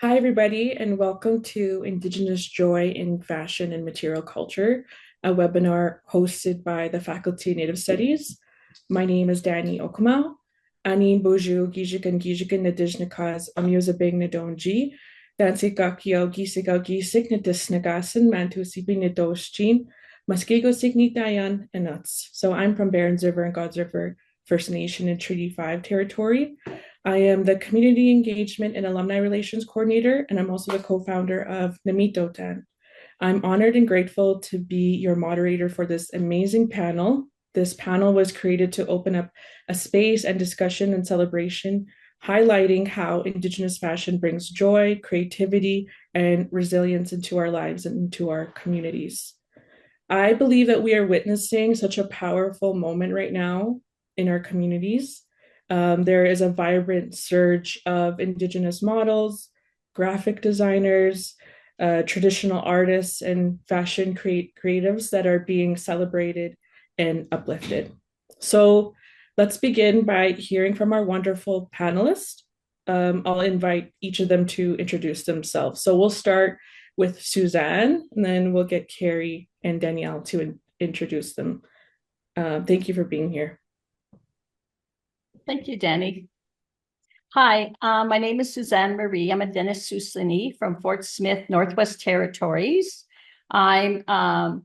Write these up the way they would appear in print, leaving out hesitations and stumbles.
Hi, everybody, and welcome to Indigenous Joy in Fashion and Material Culture, a webinar hosted by the Faculty of Native Studies. My name is Danny Okemaw. Anin Boju Gijikan Gijikan Nadijnakas Amuzabing Nadonji, Dansikakyo Gisigao Gisik Nadisnagasan Mantu Sipi Nadoschin, Muskego Signitayan, and Nuts. So I'm from Barons River and God's River First Nation and Treaty 5 territory. I am the Community Engagement and Alumni Relations Coordinator, and I'm also the co-founder of Namitotan. I'm honored and grateful to be your moderator for this amazing panel. This panel was created to open up a space and discussion and celebration, highlighting how Indigenous fashion brings joy, creativity, and resilience into our lives and into our communities. I believe that we are witnessing such a powerful moment right now in our communities. There is a vibrant surge of Indigenous models, graphic designers, traditional artists, and fashion creatives that are being celebrated and uplifted. So let's begin by hearing from our wonderful panelists. I'll invite each of them to introduce themselves. So we'll start with Suzan, and then we'll get Carrie and Danielle to introduce them. Thank you for being here. Thank you, Danny. Hi, my name is Suzan Marie. I'm a Denisusini from Fort Smith, Northwest Territories. I'm a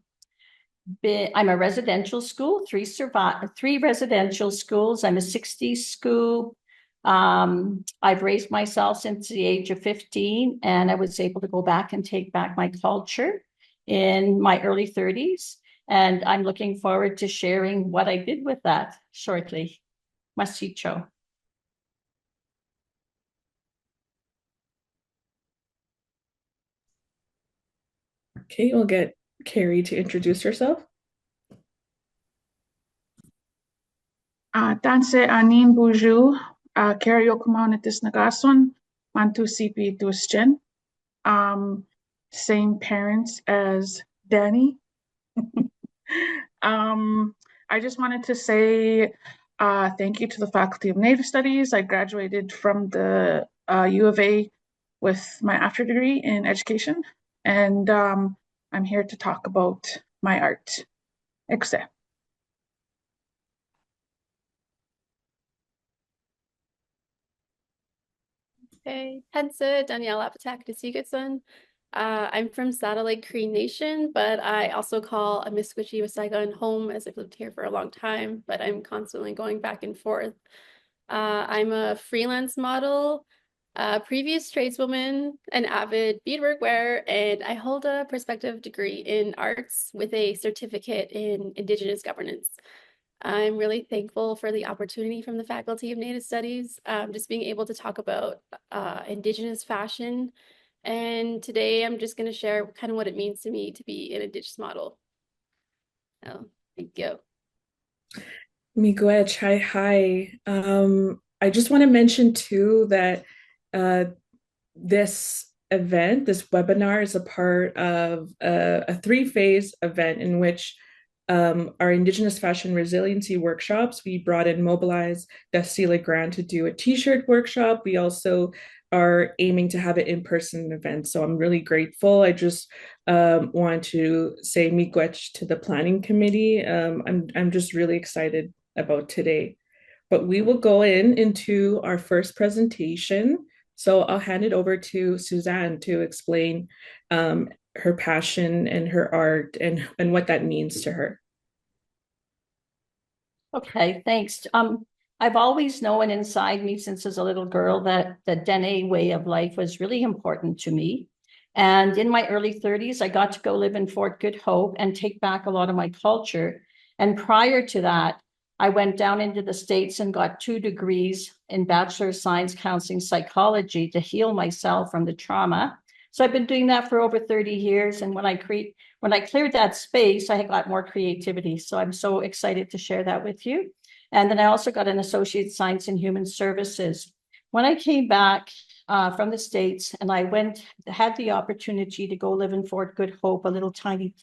residential school, three residential schools. I'm a 60s school. I've raised myself since the age of 15, and I was able to go back and take back my culture in my early 30s. And I'm looking forward to sharing what I did with that shortly. Masicho. Okay, we'll get Carrie to introduce herself. Tanse anin buju, Carrie Okemaw nitis nagason, mantu sipi tusjen. Same parents as Danny. I just wanted to say thank you to the Faculty of Native Studies. I graduated from the U of A with my after degree in education, and I'm here to talk about my art. Except. Hey, Pensa, Danielle Lapatack to Sigurdsson. I'm from Satellite Cree Nation, but I also call Amiskwichi Wasagan home as I've lived here for a long time, but I'm constantly going back and forth. I'm a freelance model, a previous tradeswoman, an avid beadwork wearer, and I hold a prospective degree in arts with a certificate in Indigenous governance. I'm really thankful for the opportunity from the Faculty of Native Studies, just being able to talk about Indigenous fashion. And today I'm just going to share kind of what it means to me to be an Indigenous model. Oh, thank you. Miigwech, hi. I just want to mention too that this event, this webinar, is a part of a three-phase event in which our Indigenous fashion resiliency workshops, we brought in Mobilize Dusty Legrand to do a t-shirt workshop. We also are aiming to have an in-person event. So I'm really grateful. I just want to say miigwech to the planning committee. I'm just really excited about today. But we will go into our first presentation. So I'll hand it over to Suzan to explain her passion and her art and what that means to her. Okay, thanks. I've always known inside me since as a little girl that the Dene way of life was really important to me. And in my early 30s, I got to go live in Fort Good Hope and take back a lot of my culture. And prior to that, I went down into the States and got 2 degrees in Bachelor of Science Counseling Psychology to heal myself from the trauma. So I've been doing that for over 30 years. And when I cleared that space, I got more creativity. So I'm so excited to share that with you. And then I also got an Associate Science in Human Services. When I came back from the States and I had the opportunity to go live in Fort Good Hope, a little tiny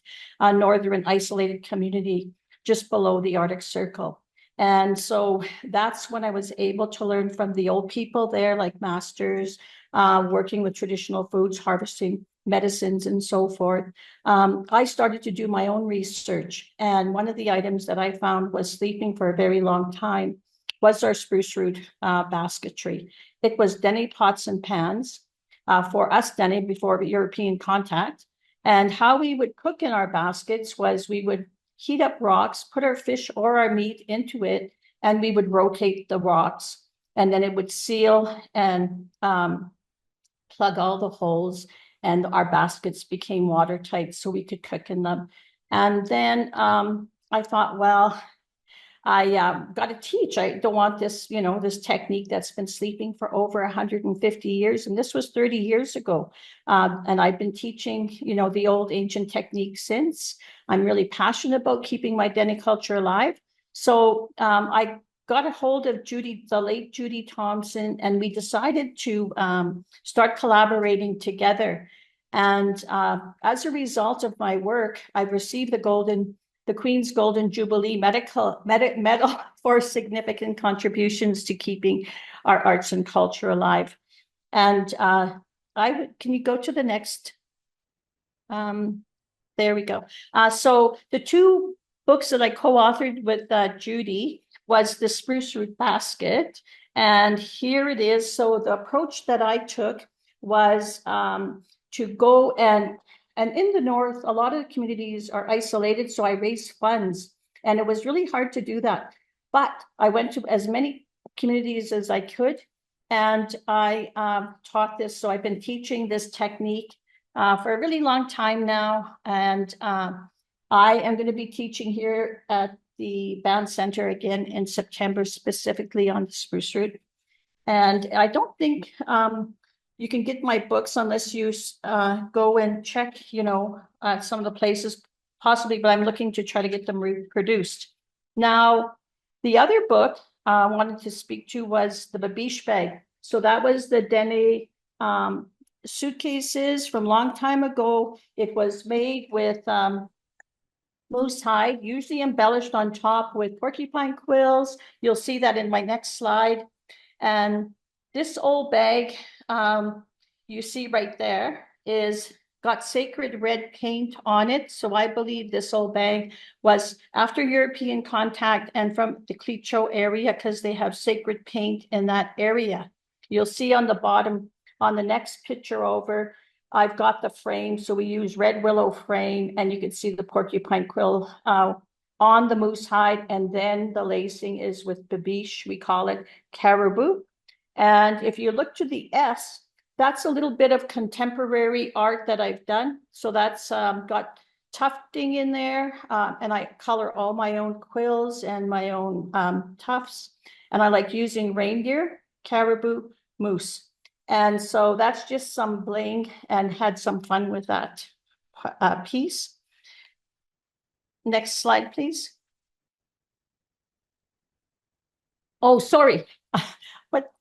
northern isolated community just below the Arctic Circle. And so that's when I was able to learn from the old people there, like masters, working with traditional foods, harvesting medicines, and so forth. I started to do my own research. And one of the items that I found was sleeping for a very long time was our spruce root basketry. It was Dene pots and pans for us, Dene, before European contact. And how we would cook in our baskets was we would heat up rocks, put our fish or our meat into it, and we would rotate the rocks. And then it would seal and plug all the holes, and our baskets became watertight so we could cook in them. And then I thought, well, I got to teach. I don't want this, this technique that's been sleeping for over 150 years. And this was 30 years ago. And I've been teaching, the old ancient technique since. I'm really passionate about keeping my Dene culture alive. So I got a hold of the late Judy Thompson, and we decided to start collaborating together. And as a result of my work, I've received the Queen's Golden Jubilee Medal for significant contributions to keeping our arts and culture alive. And can you go to the next? There we go. So the two books that I co-authored with Judy was the Spruce Root Basket. And here it is. So the approach that I took was to go and in the North, a lot of the communities are isolated, so I raised funds, and it was really hard to do that. But I went to as many communities as I could, and I taught this. So I've been teaching this technique for a really long time now, and I am going to be teaching here at the Band Center again in September, specifically on the spruce root. And I don't think you can get my books unless you go and check, some of the places possibly, but I'm looking to try to get them reproduced. Now, the other book I wanted to speak to was the babiche bag. So that was the Dene suitcases from a long time ago. It was made with moose hide, usually embellished on top with porcupine quills. You'll see that in my next slide. And this old bag, you see right there, is got sacred red paint on it. So I believe this old bag was after European contact and from the Clicho area, because they have sacred paint in that area. You'll see on the bottom, on the next picture over, I've got the frame. So we use red willow frame, and you can see the porcupine quill on the moose hide. And then the lacing is with babiche. We call it caribou. And if you look to the S, that's a little bit of contemporary art that I've done. So that's got tufting in there, and I color all my own quills and my own tufts. And I like using reindeer, caribou, moose. And so that's just some bling, and had some fun with that piece. Next slide, please. Oh, sorry. What?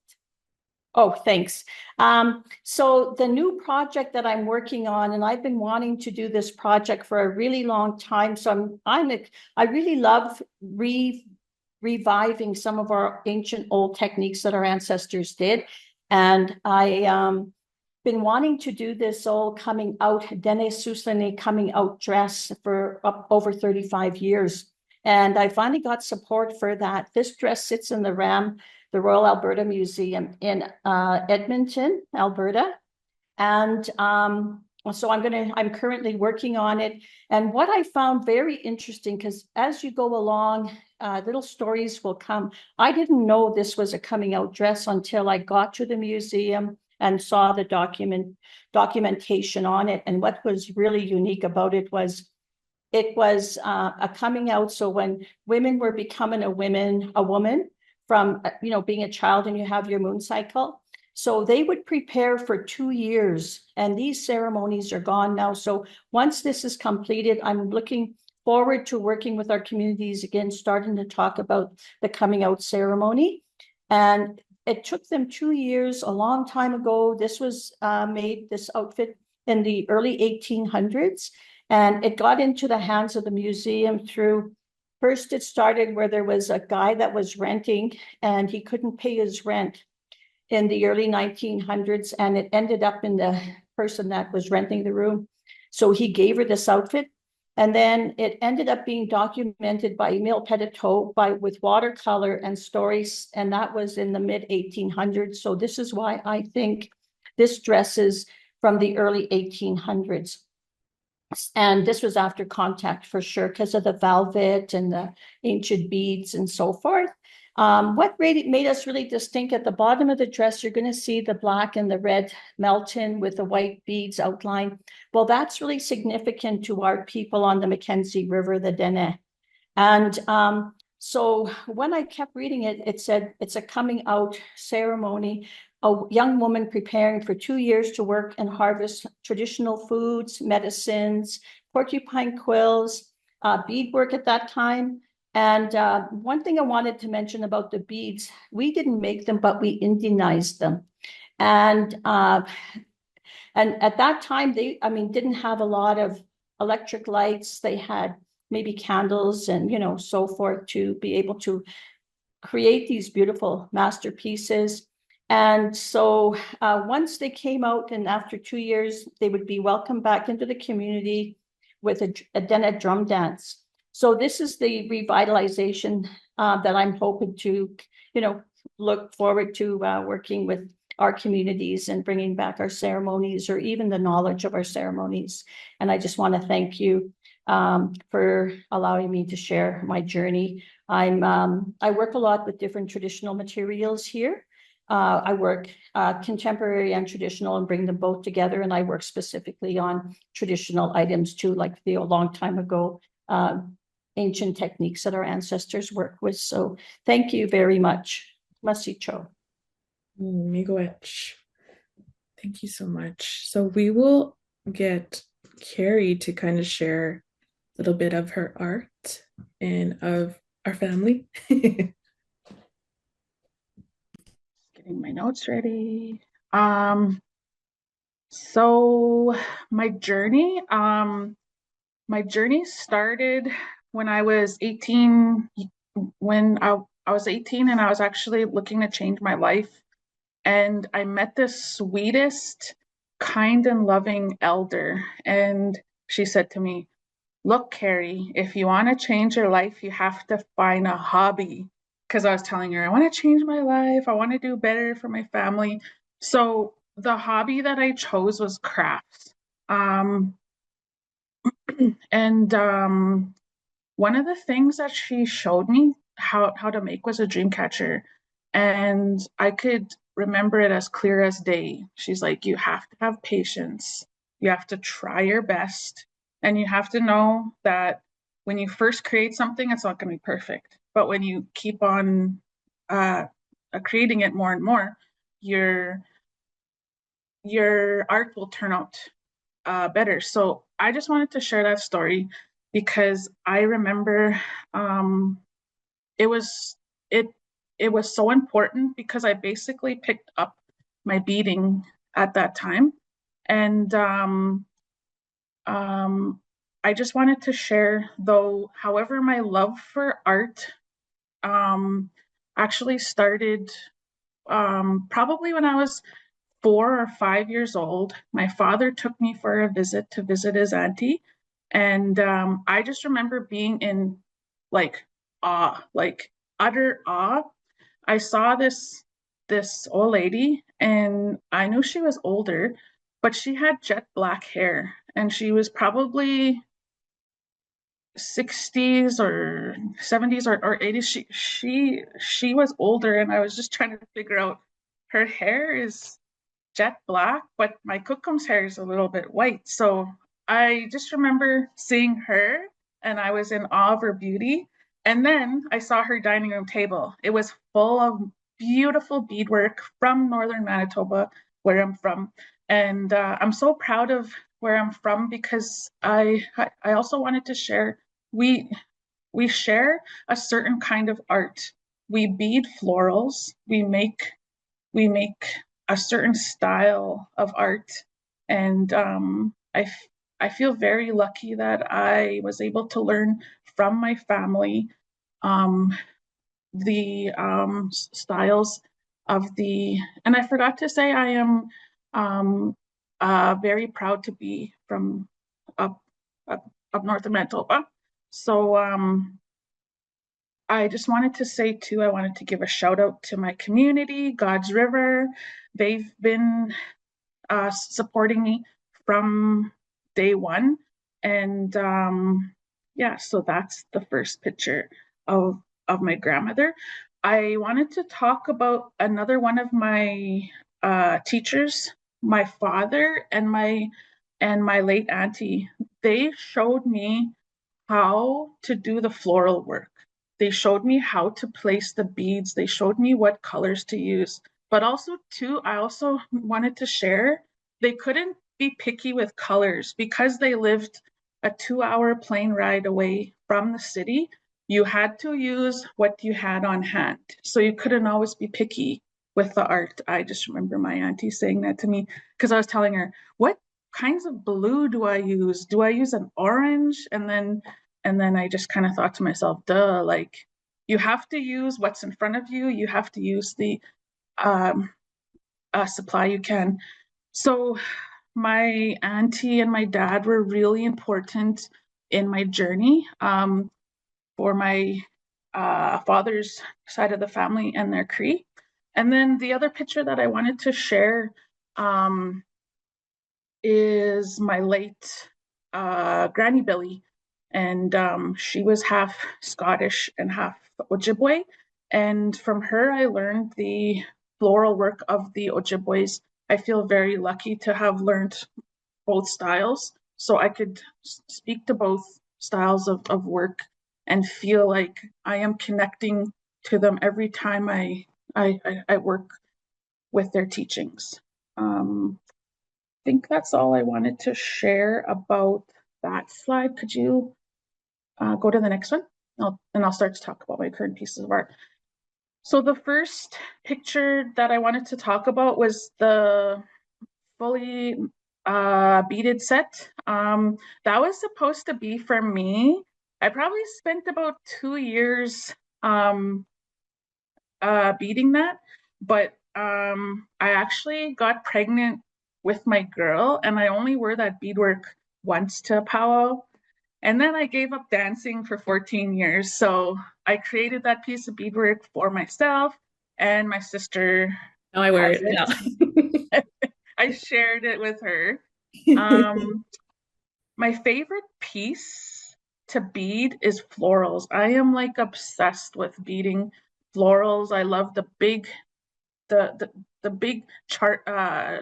Oh, thanks. So the new project that I'm working on, and I've been wanting to do this project for a really long time. So I really love reviving some of our ancient old techniques that our ancestors did. And I been wanting to do this old coming out, Dene Susane coming out dress for over 35 years. And I finally got support for that. This dress sits in the Royal Alberta Museum in Edmonton, Alberta. And so I'm currently working on it. And what I found very interesting, because as you go along, little stories will come. I didn't know this was a coming out dress until I got to the museum and saw the documentation on it. And what was really unique about it was a coming out. So when women were becoming a woman from, being a child, and you have your moon cycle. So they would prepare for 2 years, and these ceremonies are gone now. So once this is completed, I'm looking forward to working with our communities again, starting to talk about the coming out ceremony. And it took them 2 years, a long time ago. This was made, this outfit, in the early 1800s, and it got into the hands of the museum through, first it started where there was a guy that was renting and he couldn't pay his rent. in the early 1900s, and it ended up in the person that was renting the room. So he gave her this outfit, and then it ended up being documented by Emile Petitot with watercolor and stories, and that was in the mid 1800s. So this is why I think this dress is from the early 1800s. And this was after contact for sure, because of the velvet and the ancient beads and so forth. What made us really distinct, at the bottom of the dress, you're going to see the black and the red melton with the white beads outlined. Well, that's really significant to our people on the Mackenzie River, the Dene. And so when I kept reading it, it said it's a coming out ceremony, a young woman preparing for 2 years to work and harvest traditional foods, medicines, porcupine quills, beadwork at that time. And one thing I wanted to mention about the beads, we didn't make them, but we Indianized them. And at that time, they, didn't have a lot of electric lights. They had maybe candles and, so forth to be able to create these beautiful masterpieces. And so once they came out, and after 2 years, they would be welcomed back into the community with a Dene drum dance. So this is the revitalization that I'm hoping to, look forward to working with our communities and bringing back our ceremonies, or even the knowledge of our ceremonies. And I just want to thank you for allowing me to share my journey. I work a lot with different traditional materials here. I work contemporary and traditional and bring them both together. And I work specifically on traditional items too, like a long time ago, ancient techniques that our ancestors worked with. So thank you very much. Masicho. Miigwech. Thank you so much. So we will get Carrie to kind of share a little bit of her art and of our family. Getting my notes ready. So my journey started when I was 18, when I was 18 and I was actually looking to change my life. And I met the sweetest, kind and loving elder. And she said to me, "Look, Carrie, if you want to change your life, you have to find a hobby." Because I was telling her, I want to change my life. I want to do better for my family. So the hobby that I chose was crafts. And one of the things that she showed me how to make was a dream catcher. And I could remember it as clear as day. She's like, you have to have patience. You have to try your best. And you have to know that when you first create something, it's not going to be perfect. But when you keep on creating it more and more, your art will turn out better. So I just wanted to share that story because I remember it was so important because I basically picked up my beading at that time. And I just wanted to share, though, however, my love for art actually started probably when I was 4 or 5 years old. My father took me for a visit to visit his auntie. And I just remember being in like awe, like utter awe. I saw this old lady and I knew she was older, but she had jet black hair and she was probably 60s or 70s or 80s. She was older and I was just trying to figure out, her hair is jet black, but my Kukum's hair is a little bit white. So I just remember seeing her and I was in awe of her beauty. And then I saw her dining room table. It was full of beautiful beadwork from northern Manitoba, where I'm from. And I'm so proud of where I'm from because I also wanted to share, we share a certain kind of art. We bead florals, we make a certain style of art. And I feel very lucky that I was able to learn from my family the styles and I forgot to say I am very proud to be from up north of Manitoba. So I just wanted to say too, I wanted to give a shout out to my community, God's River. They've been supporting me from day one. And yeah, so that's the first picture of my grandmother. I wanted to talk about another one of my teachers, my father and my late auntie. They showed me how to do the floral work. They showed me how to place the beads. They showed me what colors to use. But also, too, I also wanted to share, they couldn't be picky with colors because they lived a 2-hour plane ride away from the city. You had to use what you had on hand. So you couldn't always be picky with the art. I just remember my auntie saying that to me because I was telling her, what kinds of blue do I use? Do I use an orange? And then I just kind of thought to myself, duh, like you have to use what's in front of you. You have to use the supply you can. So my auntie and my dad were really important in my journey for my father's side of the family and their Cree. And then the other picture that I wanted to share is my late Granny Billy. And she was half Scottish and half Ojibwe. And from her, I learned the floral work of the Ojibways. I feel very lucky to have learned both styles. So I could speak to both styles of work and feel like I am connecting to them every time I work with their teachings. I think that's all I wanted to share about that slide. Could you go to the next one? I'll start to talk about my current pieces of art. So the first picture that I wanted to talk about was the fully beaded set. That was supposed to be for me. I probably spent about 2 years beading that, but I actually got pregnant with my girl and I only wore that beadwork once to a powwow. And then I gave up dancing for 14 years. So I created that piece of beadwork for myself and my sister. Now I wear it now. I shared it with her. My favorite piece to bead is florals. I am like obsessed with beading florals. I love the big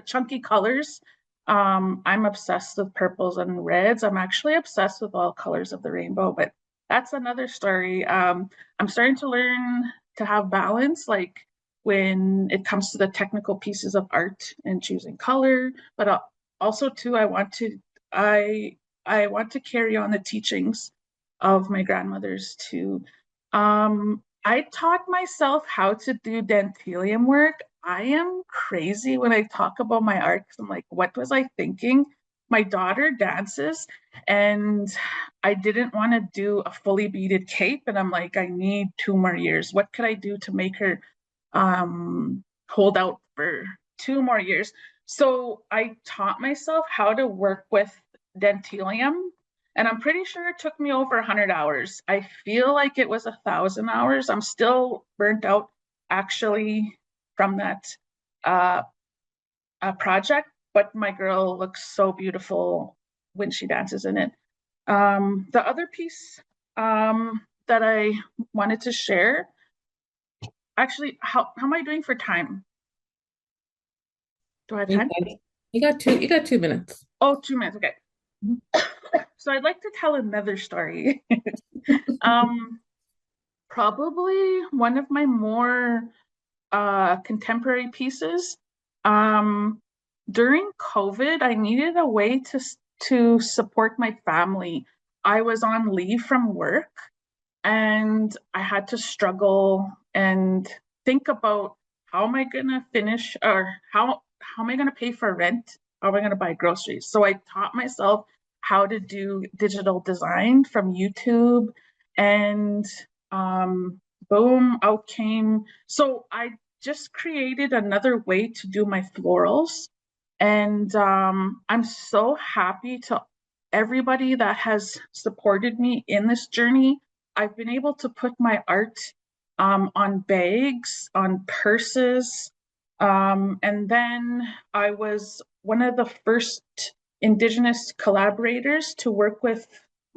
chunky colors. I'm obsessed with purples and reds. I'm actually obsessed with all colors of the rainbow, but that's another story. I'm starting to learn to have balance, like when it comes to the technical pieces of art and choosing color, but also too, I want to carry on the teachings of my grandmothers too. I taught myself how to do dentalium work. I am crazy when I talk about my art because I'm like, what was I thinking? My daughter dances and I didn't want to do a fully beaded cape. And I'm like, I need 2 more years. What could I do to make her hold out for 2 more years? So I taught myself how to work with dentalium. And I'm pretty sure it took me over 100 hours. I feel like it was 1,000 hours. I'm still burnt out actually from that project, but my girl looks so beautiful when she dances in it. The other piece that I wanted to share, actually, how am I doing for time? Do I have time? You got 2 minutes. Oh, 2 minutes, okay. So I'd like to tell another story. Probably one of my more contemporary pieces. During COVID, I needed a way to support my family. I was on leave from work and I had to struggle and think about how am I gonna finish or how am I gonna pay for rent? How am I gonna buy groceries? So I taught myself how to do digital design from YouTube and boom, out came. So I just created another way to do my florals. And I'm so happy to everybody that has supported me in this journey. I've been able to put my art on bags, on purses, and then I was one of the first Indigenous collaborators to work with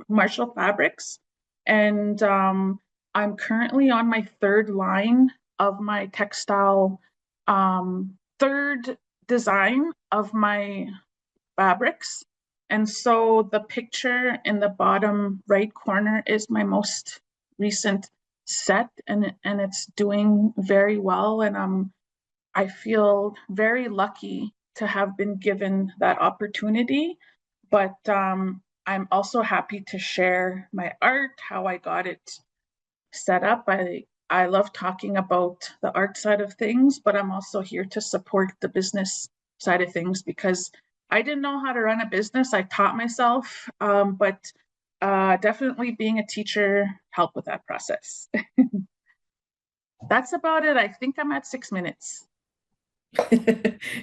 Marshall Fabrics. And I'm currently on my third line of my textile, third design of my fabrics. And so the picture in the bottom right corner is my most recent set, and it's doing very well. And I feel very lucky to have been given that opportunity. But I'm also happy to share my art, how I got it set up. I love talking about the art side of things, but I'm also here to support the business side of things because I didn't know how to run a business. I taught myself, but definitely being a teacher helped with that process. That's about it. I think I'm at 6 minutes.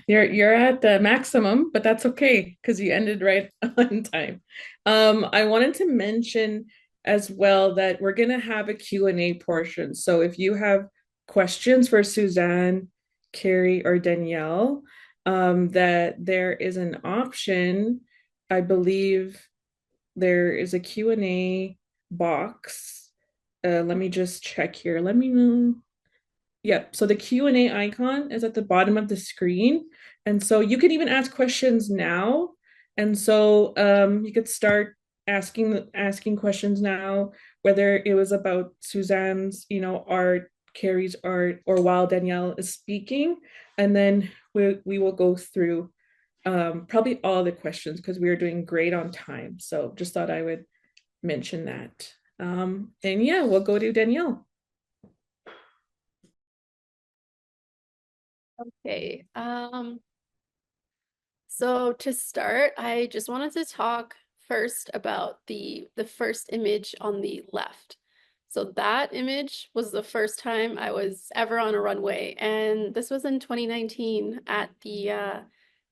You're at the maximum, but that's okay because you ended right on time. I wanted to mention as well that we're gonna have a Q&A portion. So if you have questions for Suzan, Carrie, or Danielle, that there is an option. I believe there is a Q&A box. Let me just check here. Let me know. Yep. So the Q&A icon is at the bottom of the screen. And so you can even ask questions now. And so you could start asking questions now, whether it was about Suzanne's, art, Carrie's art, or while Danielle is speaking. And then we will go through probably all the questions because we are doing great on time. So just thought I would mention that. And yeah, we'll go to Danielle. Okay. So to start, I just wanted to talk first about the first image on the left. So that image was the first time I was ever on a runway, and this was in 2019 at the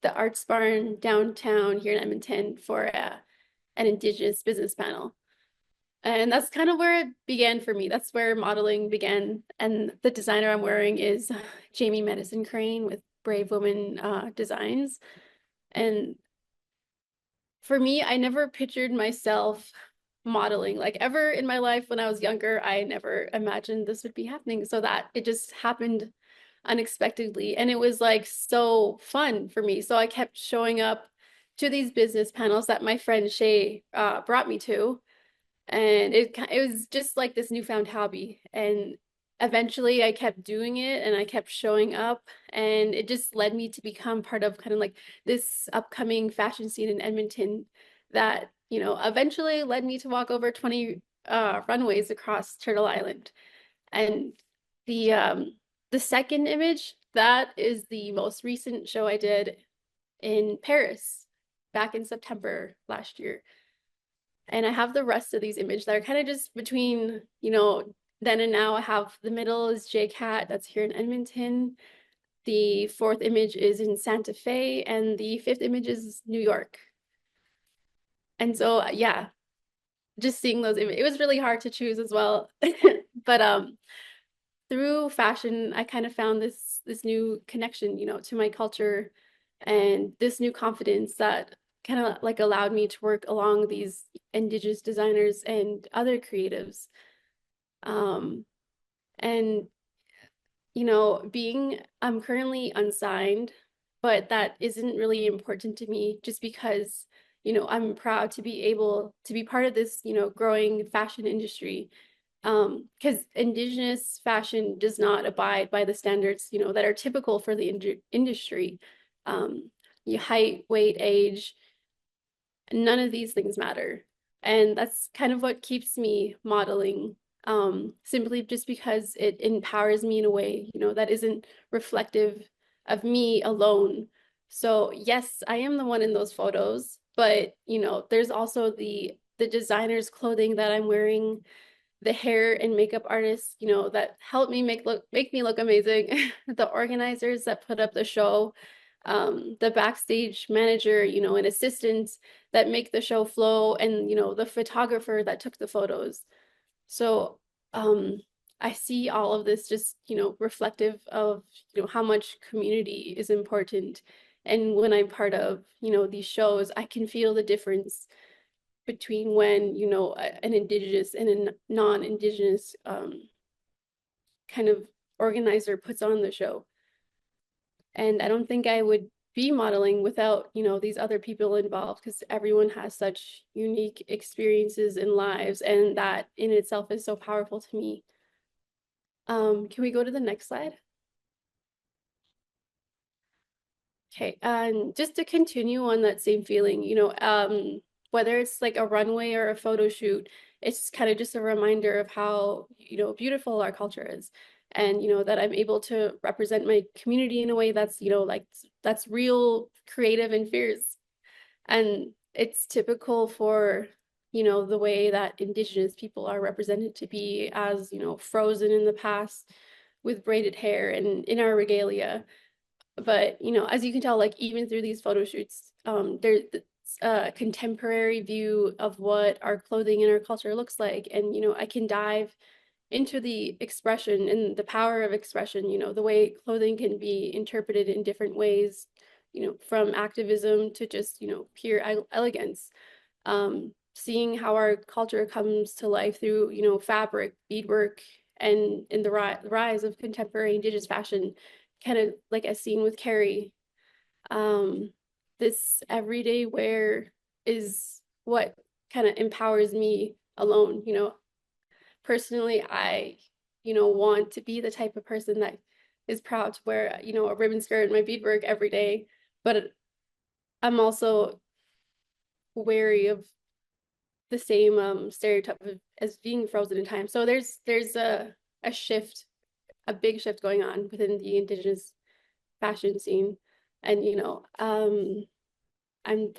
Arts Barn downtown here in Edmonton for an Indigenous business panel. And that's kind of where it began for me. That's where modeling began. And the designer I'm wearing is Jamie Medicine Crane with Brave Woman Designs. And for me, I never pictured myself modeling like ever in my life. When I was younger, I never imagined this would be happening. So that it just happened unexpectedly. And it was like so fun for me. So I kept showing up to these business panels that my friend Shay brought me to. And it was just like this newfound hobby. And eventually I kept doing it and I kept showing up, and it just led me to become part of kind of like this upcoming fashion scene in Edmonton that, eventually led me to walk over 20 runways across Turtle Island. And the second image, that is the most recent show I did in Paris back in September last year. And I have the rest of these images that are kind of just between, then and now. I have the middle is JCat, that's here in Edmonton. The fourth image is in Santa Fe, and the fifth image is New York. And so, yeah, just seeing those images, it was really hard to choose as well. But through fashion, I kind of found this new connection, to my culture, and this new confidence that kind of like allowed me to work along these Indigenous designers and other creatives. And I'm currently unsigned, but that isn't really important to me just because, I'm proud to be able to be part of this, growing fashion industry. Because Indigenous fashion does not abide by the standards, that are typical for the industry. Your height, weight, age, none of these things matter. And that's kind of what keeps me modeling, simply just because it empowers me in a way, that isn't reflective of me alone. So yes, I am the one in those photos, but there's also the designer's clothing that I'm wearing the hair and makeup artists, that helped me make me look amazing, the organizers that put up the show, the backstage manager, and assistants that make the show flow, and the photographer that took the photos. So I see all of this just, reflective of, how much community is important. And when I'm part of, these shows, I can feel the difference between when, an Indigenous and a non-Indigenous kind of organizer puts on the show. And I don't think I would be modeling without, these other people involved, because everyone has such unique experiences in lives, and that in itself is so powerful to me. Can we go to the next slide? Okay, and just to continue on that same feeling, whether it's like a runway or a photo shoot, it's kind of just a reminder of how, beautiful our culture is. And, that I'm able to represent my community in a way that's, like, that's real, creative, and fierce. And it's typical for, the way that Indigenous people are represented to be as, frozen in the past with braided hair and in our regalia. But, as you can tell, like, even through these photo shoots, there's a contemporary view of what our clothing and our culture looks like. And, I can dive into the expression and the power of expression, the way clothing can be interpreted in different ways, from activism to just, pure elegance. Seeing how our culture comes to life through, fabric, beadwork, and in the rise of contemporary Indigenous fashion, kind of like as seen with Carrie. This everyday wear is what kind of empowers me alone. Personally, I, want to be the type of person that is proud to wear, a ribbon skirt and my beadwork every day, but I'm also wary of the same stereotype as being frozen in time. So there's a shift, a big shift going on within the Indigenous fashion scene. And, I'm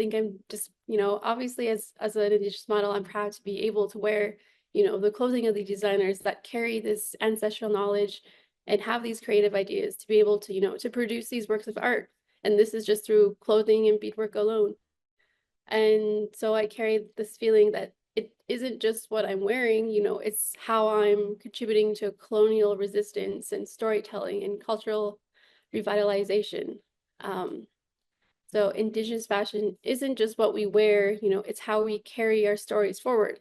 just, obviously as an Indigenous model, I'm proud to be able to wear, the clothing of the designers that carry this ancestral knowledge and have these creative ideas to be able to, to produce these works of art. And this is just through clothing and beadwork alone. And so I carry this feeling that it isn't just what I'm wearing, it's how I'm contributing to colonial resistance and storytelling and cultural revitalization. So Indigenous fashion isn't just what we wear, it's how we carry our stories forward.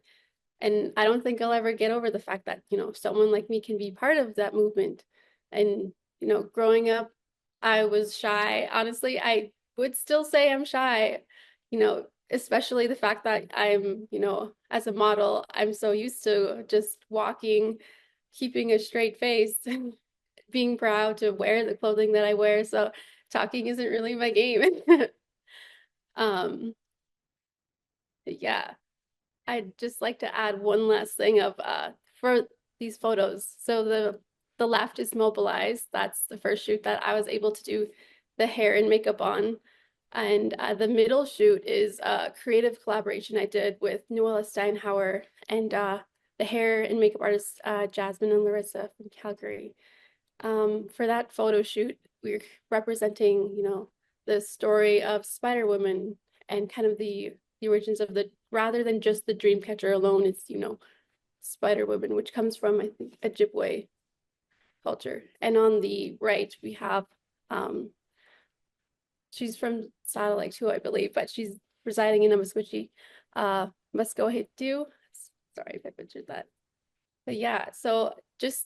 And I don't think I'll ever get over the fact that, someone like me can be part of that movement. And, growing up, I was shy. Honestly, I would still say I'm shy, especially the fact that I'm, as a model, I'm so used to just walking, keeping a straight face, being proud to wear the clothing that I wear. So talking isn't really my game. Um, yeah. I'd just like to add one last thing of for these photos. So the left is mobilized. That's the first shoot that I was able to do the hair and makeup on. And the middle shoot is a creative collaboration I did with Noella Steinhauer and the hair and makeup artists Jasmine and Larissa from Calgary. For that photo shoot, we're representing, the story of Spider Woman and kind of the origins of rather than just the dream catcher alone, it's, Spider Woman, which comes from, I think, Ojibwe culture. And on the right, we have, she's from Satellite too, I believe, but she's residing in Amaskwaci, Muskohetu. Sorry if I butchered that. But yeah, so just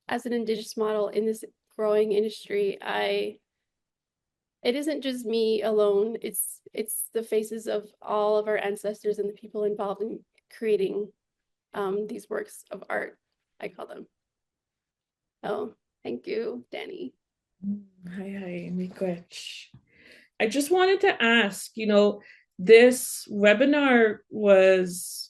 as an Indigenous model in this growing industry, it isn't just me alone. It's the faces of all of our ancestors and the people involved in creating these works of art, I call them. Oh, thank you, Danny. Hi, miigwech. I just wanted to ask, this webinar was,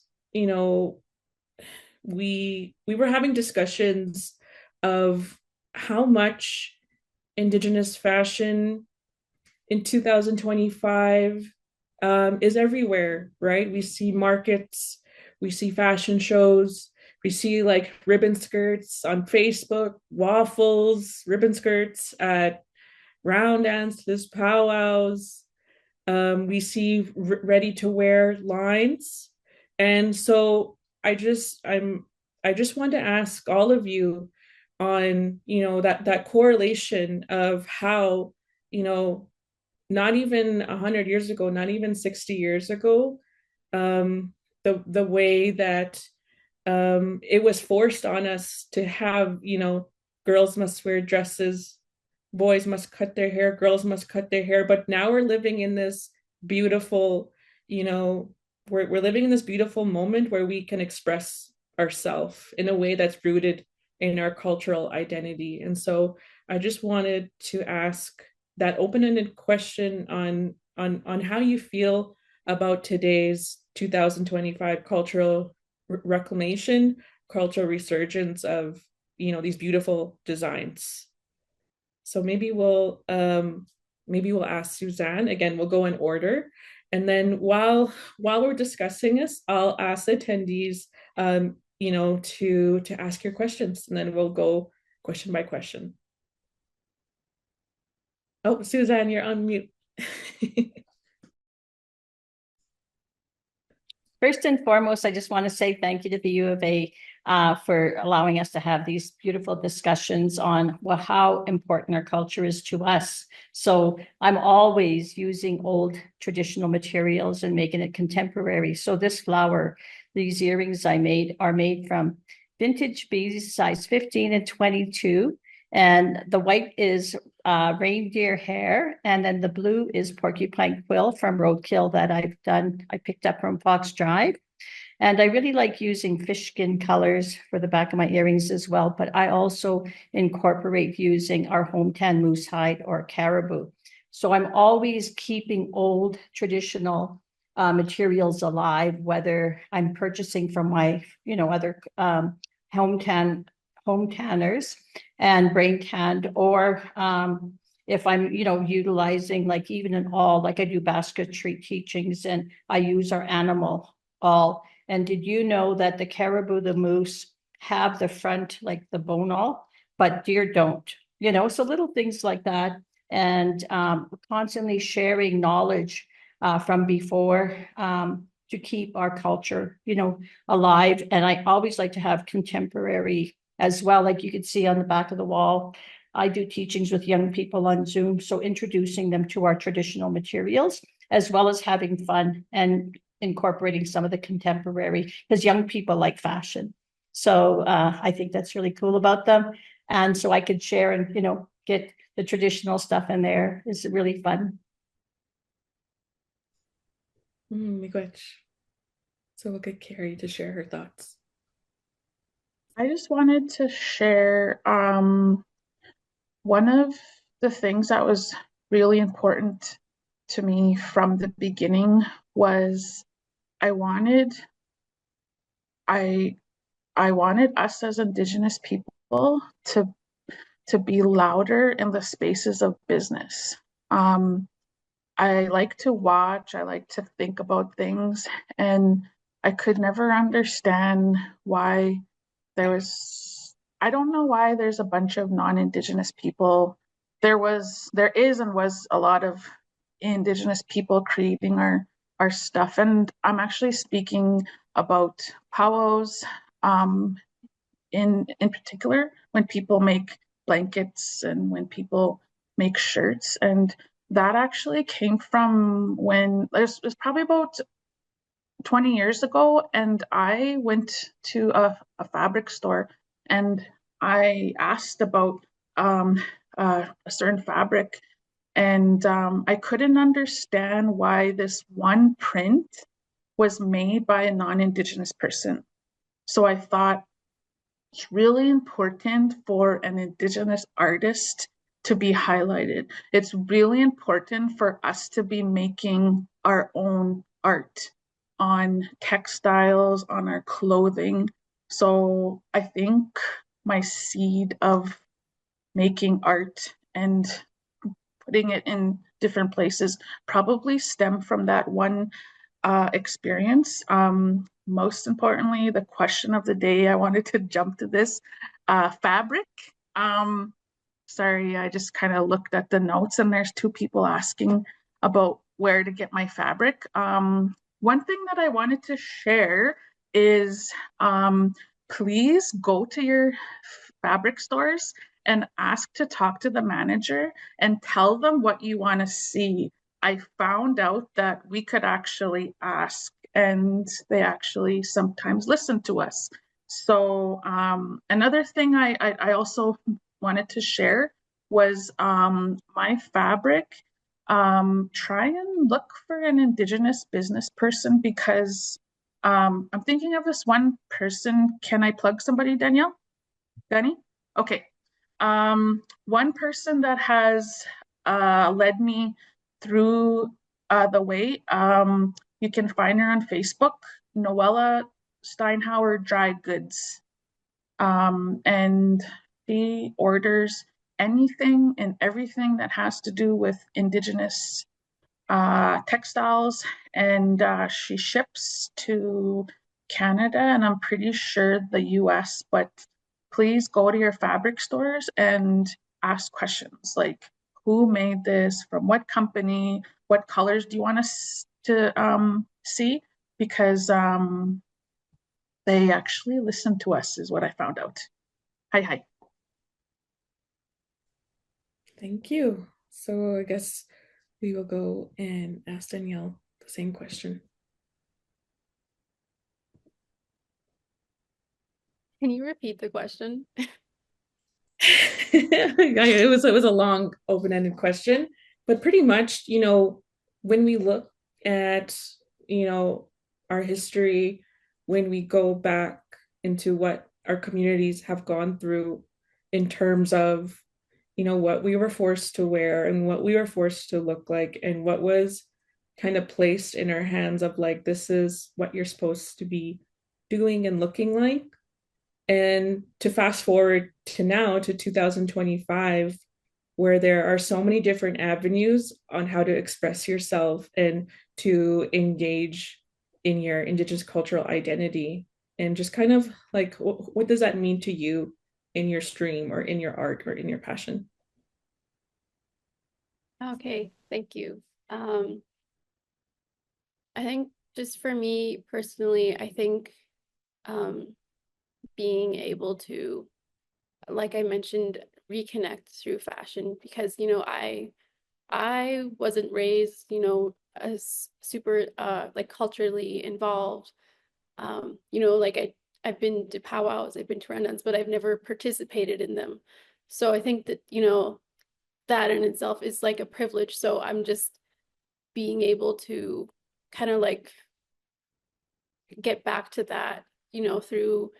we were having discussions of how much Indigenous fashion in 2025 is everywhere, right? We see markets, we see fashion shows, We see like ribbon skirts on Facebook, waffles, ribbon skirts at round dances, powwows. We see ready to wear lines. And so I just want to ask all of you on, that correlation of how, you know, not even 100 years ago, not even 60 years ago, the way that it was forced on us to have, girls must wear dresses, boys must cut their hair, girls must cut their hair. But now we're living in this beautiful, you know, we're living in this beautiful moment where we can express ourselves in a way that's rooted in our cultural identity. And so I just wanted to ask that open-ended question on how you feel about today's 2025 cultural reclamation, cultural resurgence of, these beautiful designs. So maybe we'll ask Suzan again. We'll go in order, and then while we're discussing this, I'll ask the attendees, to ask your questions, and then we'll go question by question. Oh, Suzan, you're on mute. First and foremost, I just want to say thank you to the U of A for allowing us to have these beautiful discussions on how important our culture is to us. So I'm always using old traditional materials and making it contemporary. So this flower, these earrings I made are made from vintage beads, size 15 and 22. And the white is reindeer hair, and then the blue is porcupine quill from roadkill that I picked up from Fox Drive. And I really like using fish skin colors for the back of my earrings as well, but I also incorporate using our hometown moose hide or caribou. So I'm always keeping old traditional materials alive, whether I'm purchasing from my, other hometanners and brain tanned, or if I'm, utilizing like even an awl, like I do basketry teachings and I use our animal awl. And did you know that the caribou, the moose have the front, like the bone awl, but deer don't, so little things like that. And constantly sharing knowledge from before to keep our culture, alive. And I always like to have contemporary as well. Like you could see on the back of the wall, I do teachings with young people on Zoom. So introducing them to our traditional materials, as well as having fun and incorporating some of the contemporary, because young people like fashion. So I think that's really cool about them. And so I could share and, get the traditional stuff in there. It's really fun. So we'll get Carrie to share her thoughts. I just wanted to share one of the things that was really important to me from the beginning was I wanted us as Indigenous people to be louder in the spaces of business. I like to watch, I like to think about things, and I could never understand why I don't know why there's a bunch of non-Indigenous people. There is and was a lot of Indigenous people creating our stuff. And I'm actually speaking about powwows in particular, when people make blankets and when people make shirts. And that actually came from when it was probably about 20 years ago, and I went to a fabric store and I asked about a certain fabric, and I couldn't understand why this one print was made by a non-Indigenous person. So I thought it's really important for an Indigenous artist to be highlighted. It's really important for us to be making our own art on textiles, on our clothing. So I think my seed of making art and putting it in different places probably stem from that one experience. Most importantly, the question of the day, I wanted to jump to this fabric. Sorry, I just kind of looked at the notes and there's two people asking about where to get my fabric. One thing that I wanted to share is please go to your fabric stores and ask to talk to the manager and tell them what you want to see. I found out that we could actually ask and they actually sometimes listen to us. So another thing I also wanted to share was my fabric. Try and look for an Indigenous business person because I'm thinking of this one person. Can I plug somebody, Danielle? Danny? Okay. One person that has led me through the way, you can find her on Facebook, Noella Steinhauer Dry Goods. And she orders anything and everything that has to do with Indigenous textiles, and she ships to Canada and I'm pretty sure the US, but please go to your fabric stores and ask questions like who made this, from what company, what colors do you want us to see? Because they actually listen to us, is what I found out. Hi, hi. Thank you. So I guess we will go and ask Danielle the same question. Can you repeat the question? It was a long open-ended question, but pretty much, when we look at, our history, when we go back into what our communities have gone through in terms of, what we were forced to wear and what we were forced to look like and what was kind of placed in our hands of like, this is what you're supposed to be doing and looking like. And to fast forward to now to 2025, where there are so many different avenues on how to express yourself and to engage in your Indigenous cultural identity. And just kind of like, what does that mean to you in your stream or in your art or in your passion? Okay, thank you. I think just for me personally, I think being able to, like I mentioned, reconnect through fashion because I wasn't raised, as super like culturally involved. Like I've been to powwows, I've been to rundowns, but I've never participated in them. So I think that, that in itself is like a privilege. So I'm just being able to kind of like get back to that, through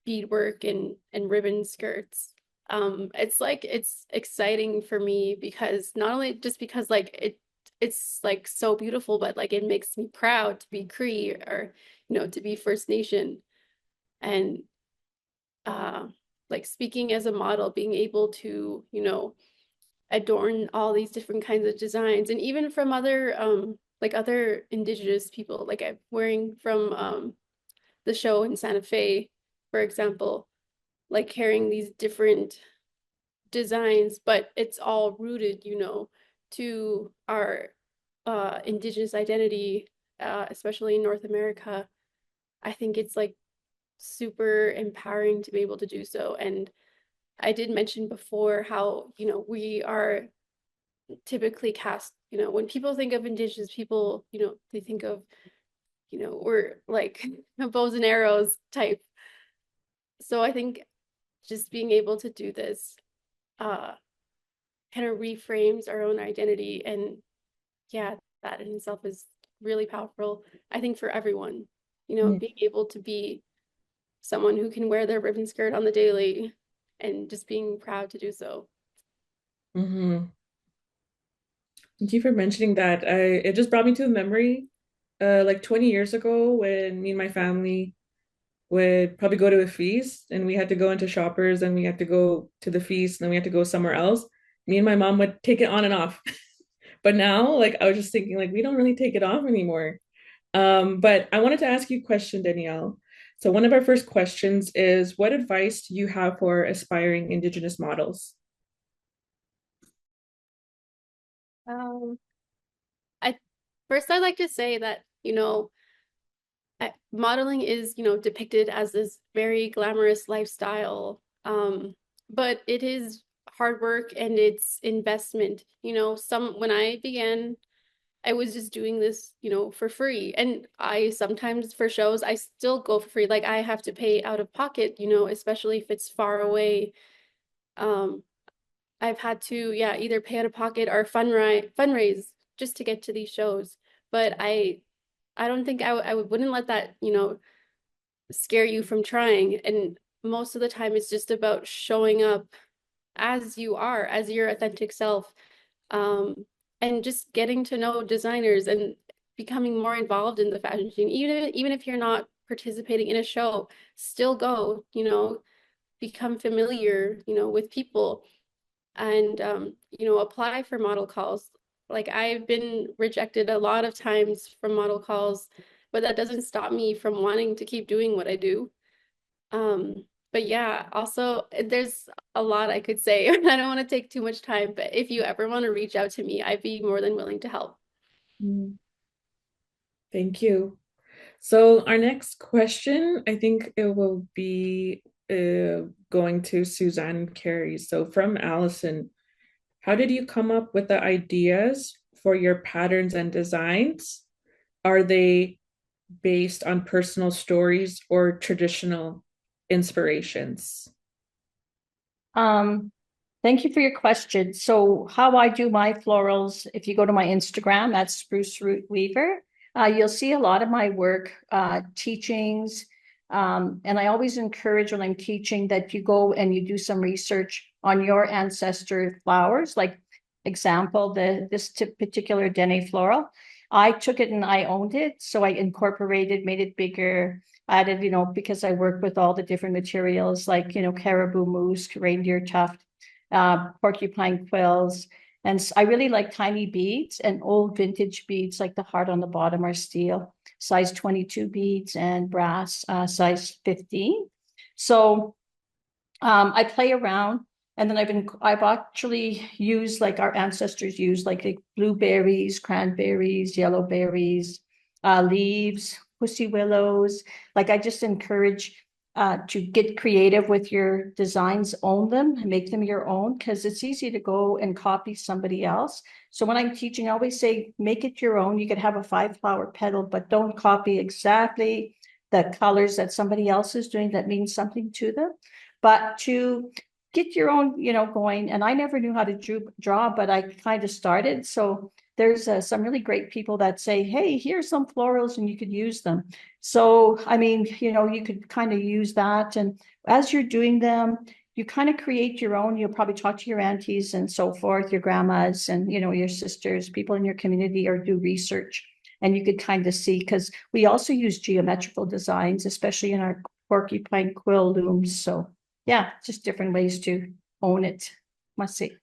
beadwork and ribbon skirts. It's like it's exciting for me because not only just because like it's like so beautiful, but like it makes me proud to be Cree or to be First Nation and uh like speaking as a model, being able to adorn all these different kinds of designs and even from other like other Indigenous people, like I'm wearing from the show in Santa Fe, for example, like carrying these different designs, but it's all rooted, to our Indigenous identity, especially in North America. I think it's like super empowering to be able to do so. And I did mention before how, we are typically cast, when people think of Indigenous people, they think of, we're like bows and arrows type. So I think just being able to do this uh kind of reframes our own identity, and yeah, that in itself is really powerful, I think, for everyone, being able to be someone who can wear their ribbon skirt on the daily and just being proud to do so. Mm-hmm. Thank you for mentioning that. It just brought me to a memory, like 20 years ago when me and my family would probably go to a feast and we had to go into Shoppers and we had to go to the feast and then we had to go somewhere else. Me and my mom would take it on and off. But now, like I was just thinking, like we don't really take it off anymore. But I wanted to ask you a question, Danielle. So one of our first questions is, what advice do you have for aspiring Indigenous models? Um, I first I'd like to say that, modeling is, depicted as this very glamorous lifestyle. But it is hard work and it's investment. When I began, I was just doing this, for free. And I sometimes for shows, I still go for free. Like I have to pay out of pocket, especially if it's far away. Um, I've had to, yeah, either pay out of pocket or fundraise just to get to these shows. But I don't think I wouldn't let that, scare you from trying. And most of the time, it's just about showing up as you are, as your authentic self, um, and just getting to know designers and becoming more involved in the fashion scene. Even if you're not participating in a show, still go, become familiar, with people and apply for model calls. Like I've been rejected a lot of times from model calls, but that doesn't stop me from wanting to keep doing what I do. But yeah, also there's a lot I could say. I don't want to take too much time, but if you ever want to reach out to me, I'd be more than willing to help. Mm, thank you. So our next question, I think it will be going to Suzan and Carrie. So from Allison, how did you come up with the ideas for your patterns and designs? Are they based on personal stories or traditional inspirations? Um, Thank you for your question. So how I do my florals, if you go to my Instagram, that's Spruce Root Weaver, you'll see a lot of my work, teachings. And I always encourage when I'm teaching that you go and you do some research on your ancestor flowers, like example, this particular Dene floral. I took it and I owned it. So I incorporated, made it bigger, added, because I work with all the different materials like, caribou mousse, reindeer tuft, porcupine quills. And I really like tiny beads and old vintage beads, like the heart on the bottom are steel, size 22 beads, and brass, size 15. So I play around, and then I've actually used, like our ancestors used, like blueberries, cranberries, yellow berries, leaves, pussy willows. Like I just encourage to get creative with your designs, own them, make them your own, because it's easy to go and copy somebody else. So when I'm teaching, I always say, make it your own. You could have a 5-flower petal, but don't copy exactly the colors that somebody else is doing that means something to them. But to get your own, going, and I never knew how to draw, but I kind of started. So there's some really great people that say, hey, here's some florals and you could use them. So, I mean, you could kind of use that. And as you're doing them, you kind of create your own. You'll probably talk to your aunties and so forth, your grandmas and, your sisters, people in your community, or do research. And you could kind of see, because we also use geometrical designs, especially in our porcupine quill looms. So yeah, just different ways to own it. Must see.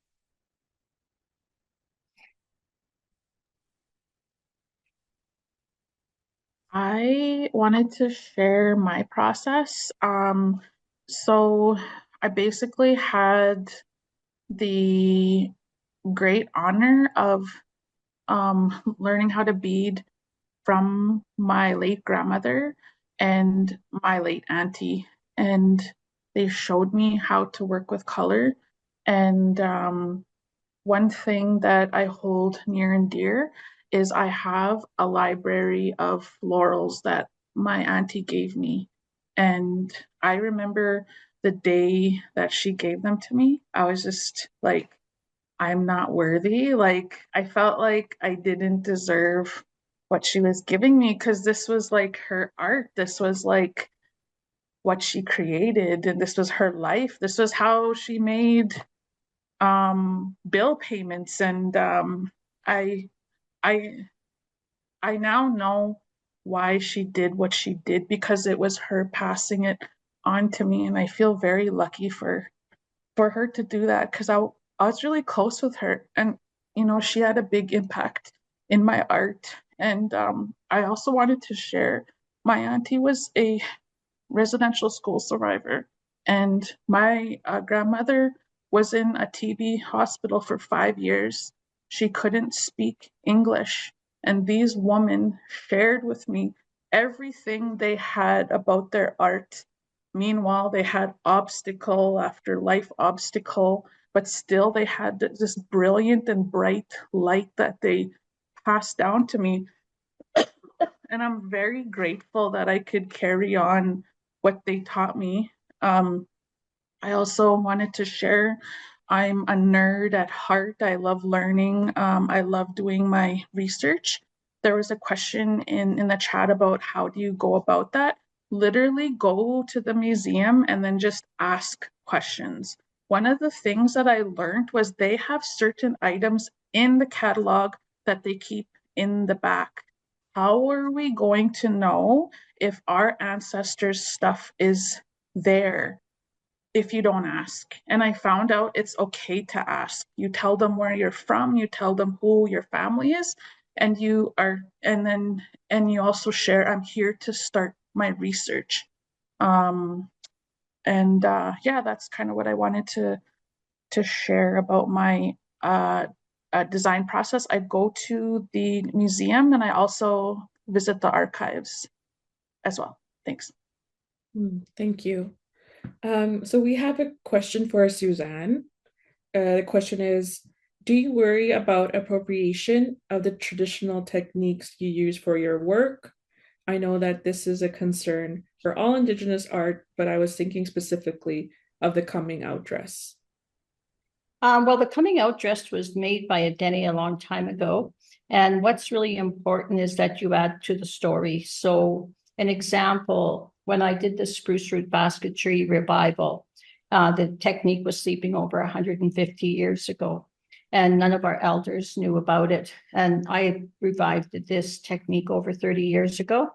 I wanted to share my process. So I basically had the great honor of learning how to bead from my late grandmother and my late auntie. And they showed me how to work with color. And one thing that I hold near and dear is I have a library of florals that my auntie gave me. And I remember the day that she gave them to me, I was just like, I'm not worthy. Like, I felt like I didn't deserve what she was giving me because this was like her art. This was like what she created, and this was her life. This was how she made bill payments. And I I I now know why she did what she did, because it was her passing it on to me, and I feel very lucky for her to do that, because I was really close with her, and she had a big impact in my art. And I also wanted to share my auntie was a residential school survivor, and my grandmother was in a TB hospital for 5 years. She couldn't speak English, and these women shared with me everything they had about their art. Meanwhile, they had obstacle after life obstacle, but still they had this brilliant and bright light that they passed down to me. And I'm very grateful that I could carry on what they taught me. I also wanted to share I'm a nerd at heart. I love learning. I love doing my research. There was a question in the chat about how do you go about that? Literally go to the museum and then just ask questions. One of the things that I learned was they have certain items in the catalog that they keep in the back. How are we going to know if our ancestors' stuff is there if you don't ask? And I found out it's okay to ask. You tell them where you're from, you tell them who your family is, and you also share, I'm here to start my research. Yeah, that's kind of what I wanted to share about my design process. I go to the museum and I also visit the archives as well. Thanks. Thank you. So we have a question for Suzan. The question is, do you worry about appropriation of the traditional techniques you use for your work? I know that this is a concern for all Indigenous art, but I was thinking specifically of the coming out dress. Well, the coming out dress was made by a Dene a long time ago. And what's really important is that you add to the story. So an example, when I did the spruce root basketry revival, the technique was sleeping over 150 years ago, and none of our elders knew about it. And I revived this technique over 30 years ago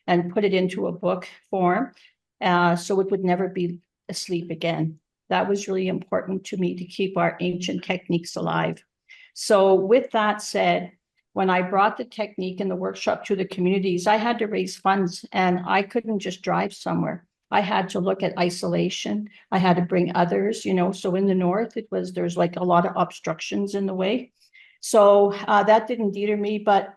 and put it into a book form, so it would never be asleep again. That was really important to me to keep our ancient techniques alive. So with that said, when I brought the technique in the workshop to the communities, I had to raise funds and I couldn't just drive somewhere. I had to look at isolation. I had to bring others, so in the north, there's like a lot of obstructions in the way. So that didn't deter me, but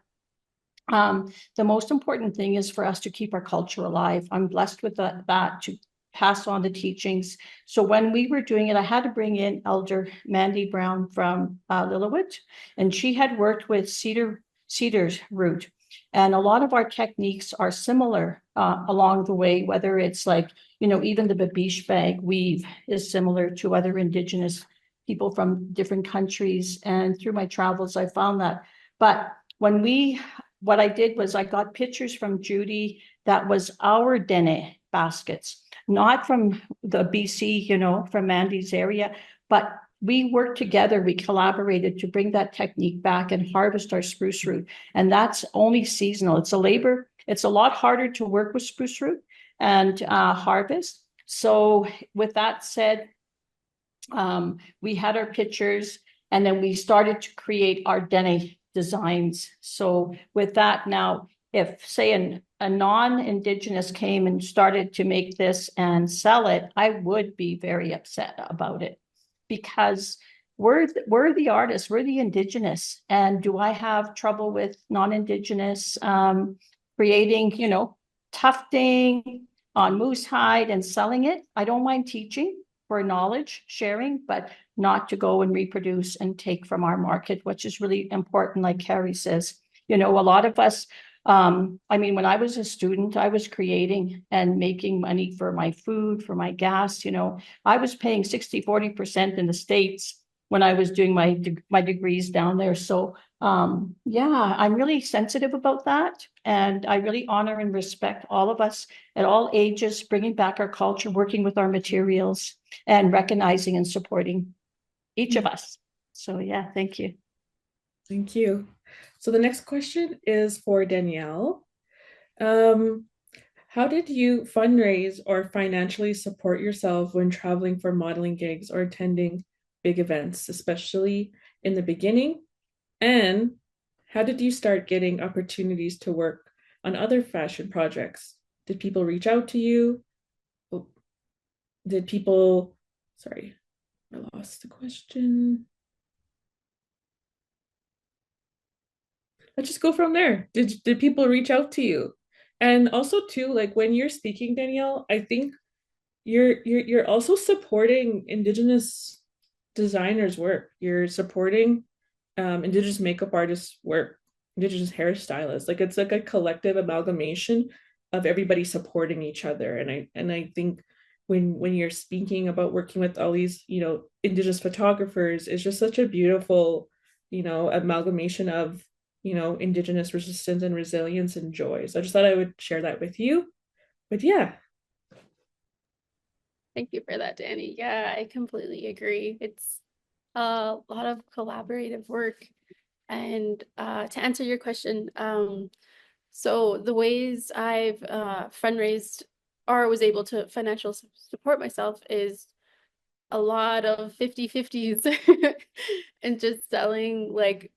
the most important thing is for us to keep our culture alive. I'm blessed with that to pass on the teachings. So when we were doing it, I had to bring in Elder Mandy Brown from Lillooet, and she had worked with cedar's root. And a lot of our techniques are similar along the way, whether it's like, even the babiche bag weave is similar to other Indigenous people from different countries. And through my travels, I found that. But what I did was I got pictures from Judy that was our Dene baskets, not from the BC, from Mandy's area, but we worked together, we collaborated to bring that technique back and harvest our spruce root. And that's only seasonal. It's a lot harder to work with spruce root and harvest. So with that said, we had our pictures and then we started to create our Dene designs. So with that now, if say a non-Indigenous came and started to make this and sell it, I would be very upset about it because we're the artists, we're the Indigenous. And do I have trouble with non-Indigenous creating, tufting on moose hide and selling it? I don't mind teaching for knowledge sharing, but not to go and reproduce and take from our market, which is really important, like Carrie says. A lot of us, when I was a student, I was creating and making money for my food, for my gas. I was paying 60-40% in the States when I was doing my degrees down there. So yeah, I'm really sensitive about that. And I really honor and respect all of us at all ages, bringing back our culture, working with our materials and recognizing and supporting each of us. So yeah, thank you. Thank you. So the next question is for Danielle. How did you fundraise or financially support yourself when traveling for modeling gigs or attending big events, especially in the beginning? And how did you start getting opportunities to work on other fashion projects? Did people reach out to you? Did people, sorry, I lost the question. Let's just go from there. Did people reach out to you? And also too, like when you're speaking, Danielle, I think you're also supporting Indigenous designers' work. You're supporting Indigenous makeup artists' work, Indigenous hairstylists. Like it's like a collective amalgamation of everybody supporting each other. And I think when you're speaking about working with all these, Indigenous photographers, it's just such a beautiful, amalgamation of, Indigenous resistance and resilience and joy. So I just thought I would share that with you. But yeah. Thank you for that, Danny. Yeah, I completely agree. It's a lot of collaborative work. And to answer your question, so the ways I've fundraised or was able to financial support myself is a lot of 50-50s and just selling like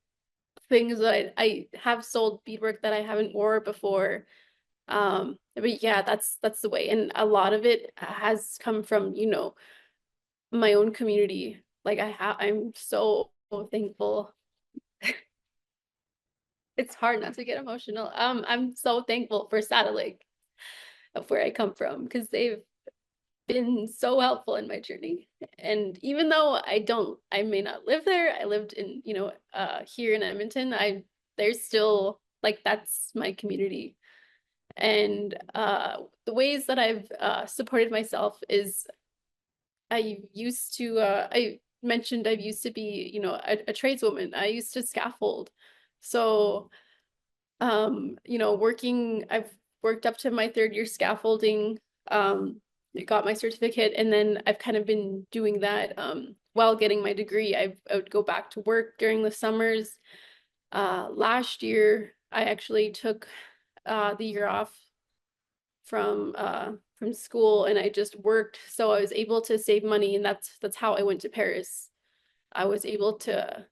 things that I have sold beadwork that I haven't wore before. But yeah, that's the way. And a lot of it has come from, my own community. Like I'm so thankful. It's hard not to get emotional. I'm so thankful for Saddle Lake of where I come from because they've been so helpful in my journey. And even though I may not live there, I lived in, here in Edmonton, there's still like that's my community. And the ways that I've supported myself is I mentioned I've used to be, a tradeswoman. I used to scaffold. So, I've worked up to my third year scaffolding, got my certificate, and then I've kind of been doing that while getting my degree. I would go back to work during the summers. Last year, I actually took the year off from school and I just worked, so I was able to save money, and that's how I went to Paris. I was able to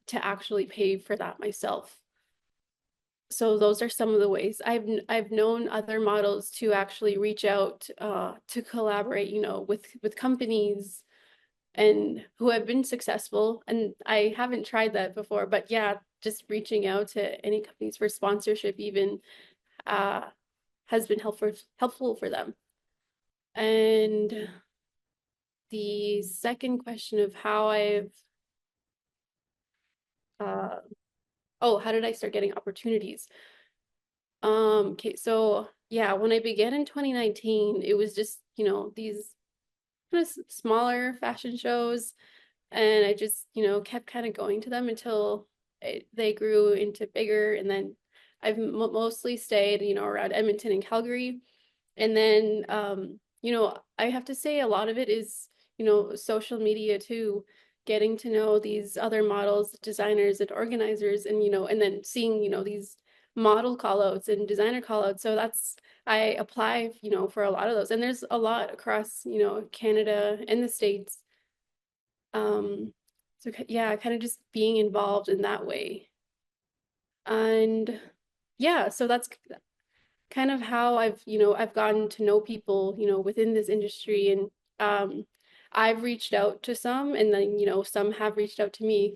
to actually pay for that myself. So those are some of the ways I've known other models to actually reach out to collaborate, with companies and who have been successful. And I haven't tried that before, but yeah, just reaching out to any companies for sponsorship even uh, has been helpful for them. And the second question of how how did I start getting opportunities? Okay, so yeah, when I began in 2019, it was just, these kind of smaller fashion shows, and I just, kept kind of going to them until they grew into bigger, and then I've mostly stayed, around Edmonton and Calgary. And then, I have to say a lot of it is, social media too, getting to know these other models, designers and organizers, and, and then seeing, these model callouts and designer callouts. So I apply, for a lot of those. And there's a lot across, Canada and the States. So yeah, kind of just being involved in that way. And yeah, so that's kind of how I've gotten to know people, within this industry. And I've reached out to some, and then, some have reached out to me.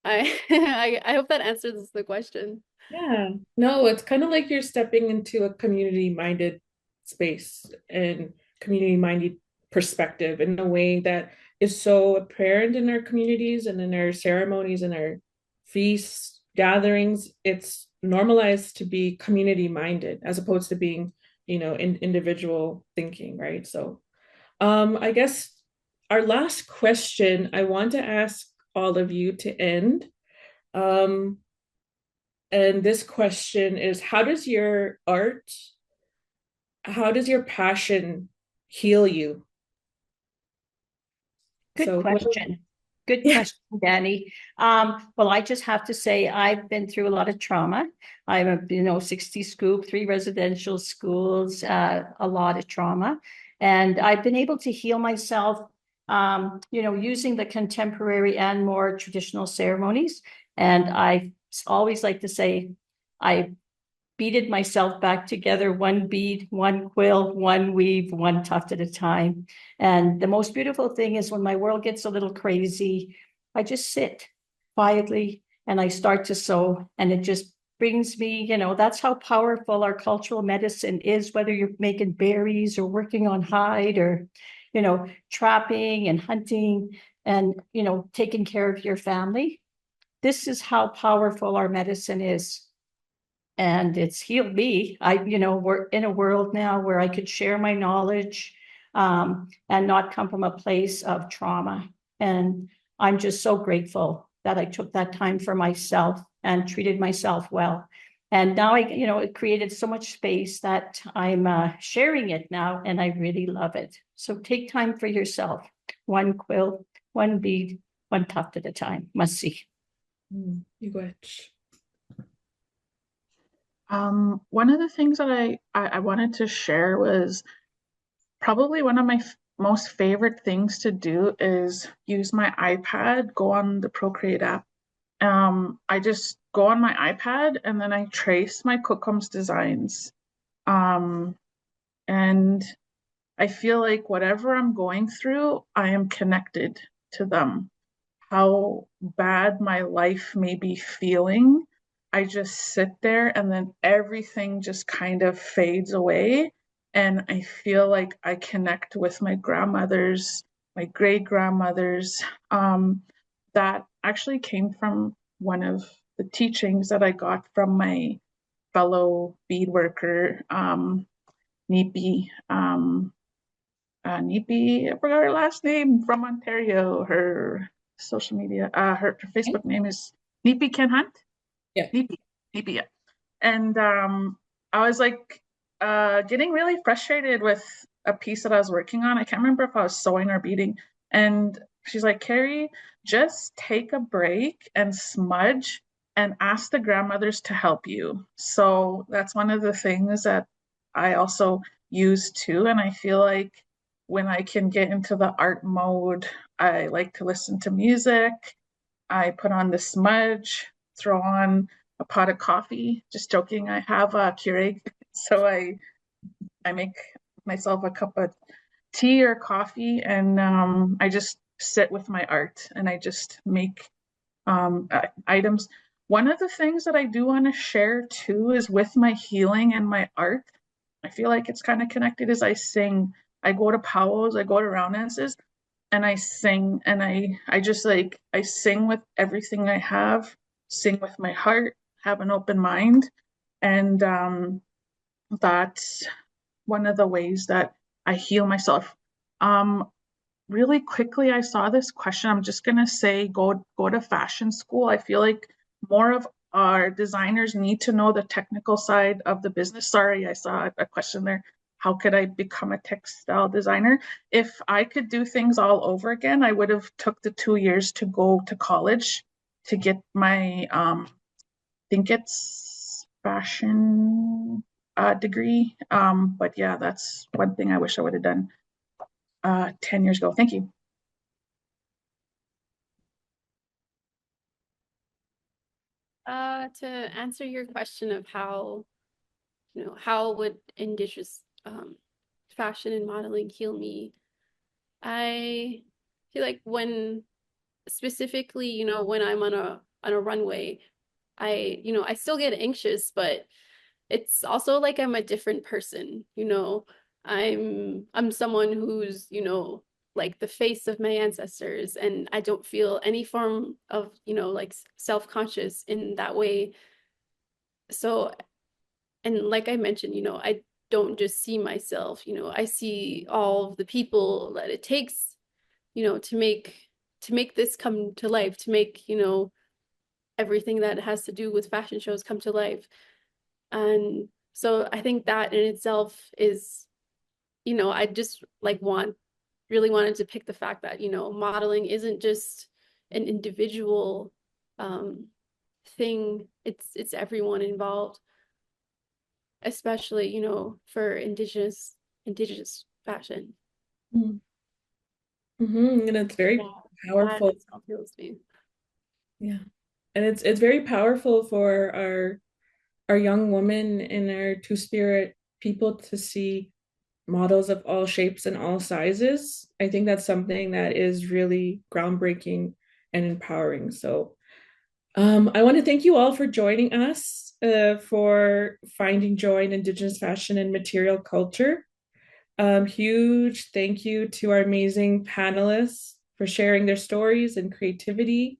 I I hope that answers the question. Yeah, no, it's kind of like you're stepping into a community-minded space and community-minded perspective in a way that is so apparent in our communities and in our ceremonies and our feasts, gatherings. It's normalized to be community-minded as opposed to being, individual thinking, right? So, I guess our last question I want to ask all of you to end. Um, and this question is, how does your passion heal you? Good question. Good question, Danny. Well, I just have to say I've been through a lot of trauma. I'm a 60 scoop, 3 residential schools, a lot of trauma. And I've been able to heal myself, using the contemporary and more traditional ceremonies. And I always like to say, I beaded myself back together, one bead, one quill, one weave, one tuft at a time. And the most beautiful thing is when my world gets a little crazy, I just sit quietly and I start to sew, and it just brings me, that's how powerful our cultural medicine is, whether you're making berries or working on hide or, trapping and hunting and, taking care of your family. This is how powerful our medicine is. And it's healed me. We're in a world now where I could share my knowledge and not come from a place of trauma. And I'm just so grateful that I took that time for myself and treated myself well. And now it created so much space that I'm sharing it now, and I really love it. So take time for yourself. One quill, one bead, one tuft at a time. Must see. Miigwech. One of the things that I wanted to share was probably one of my most favorite things to do is use my iPad, go on the Procreate app. I just go on my iPad and then I trace my cookums designs. And I feel like whatever I'm going through, I am connected to them. How bad my life may be feeling, I just sit there and then everything just kind of fades away. And I feel like I connect with my grandmothers, my great grandmothers. That actually came from one of the teachings that I got from my fellow bead worker, Nipi. Nipi, I forgot her last name, from Ontario. Her social media, her Facebook name is Nipi Ken Hunt. Yeah. Nipi, yeah. And I was like getting really frustrated with a piece that I was working on. I can't remember if I was sewing or beading. And she's like, Carrie, just take a break and smudge and ask the grandmothers to help you. So that's one of the things that I also use too. And I feel like when I can get into the art mode, I like to listen to music. I put on the smudge, throw on a pot of coffee. Just joking, I have a Keurig, so I make myself a cup of tea or coffee, and I just sit with my art and I just make items. One of the things that I do want to share too is with my healing and my art. I feel like it's kind of connected as I sing. I go to powwows, I go to round dances, and I sing, and I just like I sing with everything I have, sing with my heart, have an open mind, and that's one of the ways that I heal myself. Um, Really quickly, I saw this question. I'm just gonna say go to fashion school. I feel like more of our designers need to know the technical side of the business. Sorry, I saw a question there. How could I become a textile designer? If I could do things all over again, I would have took the 2 years to go to college to get my I think it's fashion degree. But yeah, that's one thing I wish I would have done 10 years ago. Thank you. To answer your question of how would Indigenous fashion and modeling heal me, I feel like when specifically, when I'm on a runway, I still get anxious, but it's also like I'm a different person. I'm someone who's, like the face of my ancestors, and I don't feel any form of, like self-conscious in that way. So, and like I mentioned, I don't just see myself, I see all of the people that it takes, to make this come to life, to make, everything that has to do with fashion shows come to life. And so I think that in itself is, I just like really wanted to pick the fact that, modeling isn't just an individual thing. It's everyone involved, especially, for indigenous fashion. And it's very powerful. Feels me. Yeah. And it's very powerful for our young women and our two-spirit people to see models of all shapes and all sizes. I think that's something that is really groundbreaking and empowering. So I want to thank you all for joining us for finding joy in Indigenous fashion and material culture. Huge thank you to our amazing panelists for sharing their stories and creativity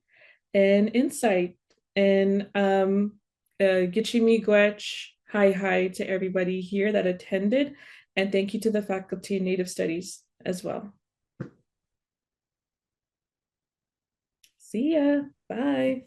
and insight. And Gichimi Gwech, hi to everybody here that attended. And thank you to the Faculty in Native Studies as well. See ya. Bye.